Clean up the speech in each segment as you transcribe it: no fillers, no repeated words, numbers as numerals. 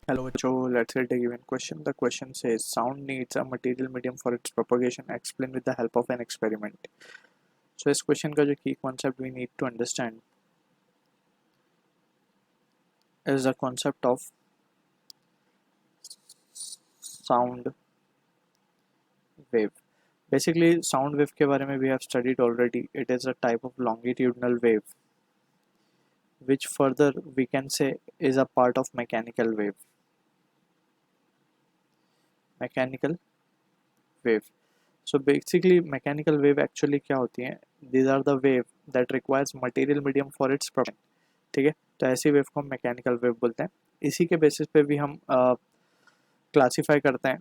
Hello, Joe. Let's get a given question. The question says sound needs a material medium for its propagation. Explain with the help of an experiment. So इस question का जो key concept we need to understand is the concept of sound wave. Basically, sound wave के बारे में we have studied already. It is a type of longitudinal wave, which further we can say is a part of mechanical wave. Mechanical wave. So basically mechanical wave actually क्या होती हैं? These are the wave that requires material medium for its propagation. ठीक है, तो ऐसी wave को हम mechanical wave बोलते हैं. इसी के बेसिस पे भी हम क्लासीफाई करते हैं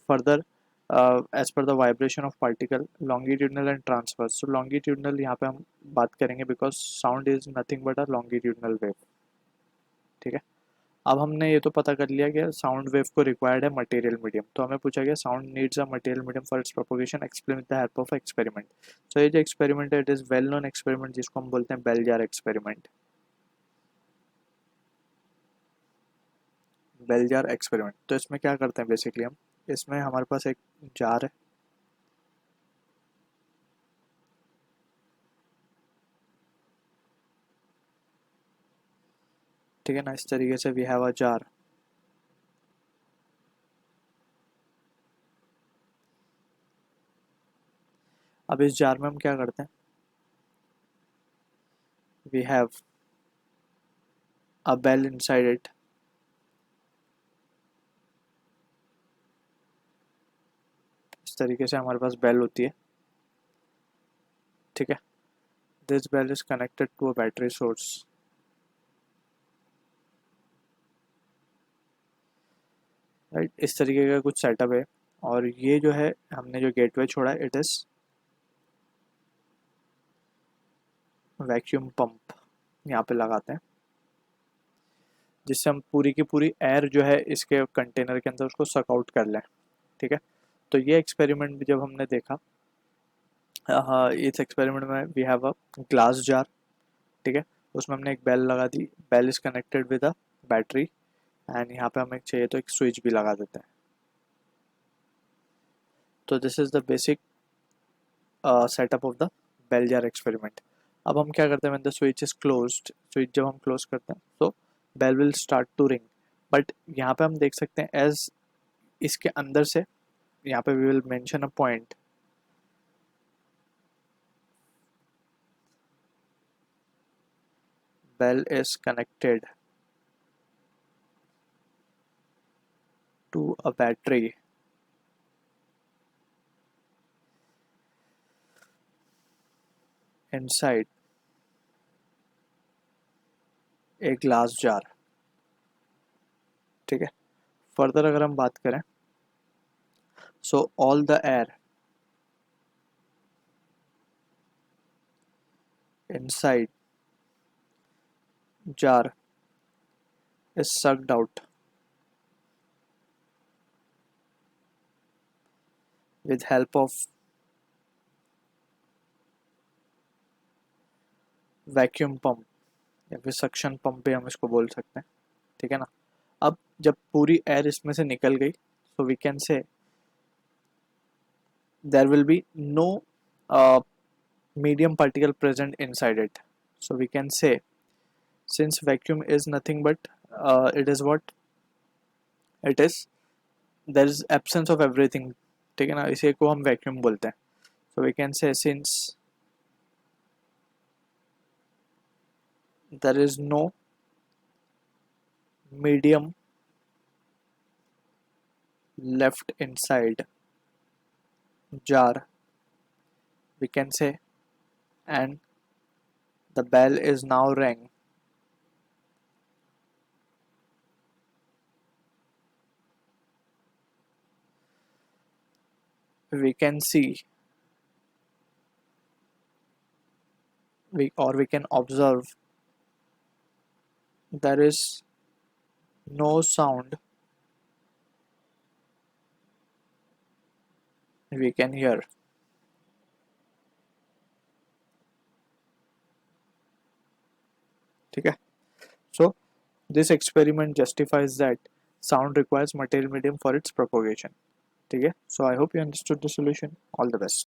further as per the vibration of particle longitudinal and transverse. So longitudinal यहाँ पे हम बात करेंगे because sound is nothing but a longitudinal wave. ठीक है, अब हमने ये तो पता कर लिया कि साउंड वेव को रिक्वायर्ड है मटेरियल मीडियम. तो हमें पूछा गया sound needs a material medium for its propagation. Explain with the help of experiment. So ये जो एक्सपेरिमेंट है it is well known experiment जिसको हम बोलते हैं bell jar experiment. Bell jar experiment. तो इसमें क्या करते हैं बेसिकली हम, इसमें हमारे पास एक जार है. ठीक है ना, इस तरीके से वी हैव अ जार. अब इस जार में हम क्या करते हैं, we have a bell inside it. इस तरीके से हमारे पास बेल होती है. ठीक है, this bell is connected to a battery source. Right, इस तरीके का कुछ सेटअप है. और ये जो है हमने जो गेटवे छोड़ा है इट इज वैक्यूम पंप. यहाँ पे लगाते हैं जिससे हम पूरी की पूरी एयर जो है इसके कंटेनर के अंदर उसको सक आउट कर लें. ठीक है, तो ये एक्सपेरिमेंट भी जब हमने देखा, हाँ, इस एक्सपेरिमेंट में we have a glass jar. ठीक है, उसमें हमने एक बेल लगा दी. Bell is connected with a battery and यहाँ पे हमें चाहिए तो एक स्विच भी लगा देते हैं. तो this is the basic setup of the bell jar experiment. अब हम क्या करते हैं, when the switch is closed, switch जब हम क्लोज करते हैं तो bell will start to ring. But यहाँ पे हम देख सकते हैं एज इसके अंदर से, यहाँ पे we will mention a point. Bell is connected to a battery inside a glass jar. ठीक है, फर्दर अगर हम बात करें, so all the air inside jar is sucked out with help of vacuum pump या फिर सक्शन पंप भी हम इसको बोल सकते हैं. ठीक है ना. अब जब पूरी एयर इसमें से निकल गई, so we can say there will be no medium particle present inside it. So we can say since vacuum is nothing but it is what it is, there is absence of everything. ठीक है ना, इसी को हम vacuum बोलते हैं. So we can say since there is no medium left inside jar, we can say, and the bell is now rang. We can see, we can observe there is no sound we can hear. ठीक है, so this experiment justifies that sound requires material medium for its propagation. ठीक है, so I hope you understood the solution. All the best.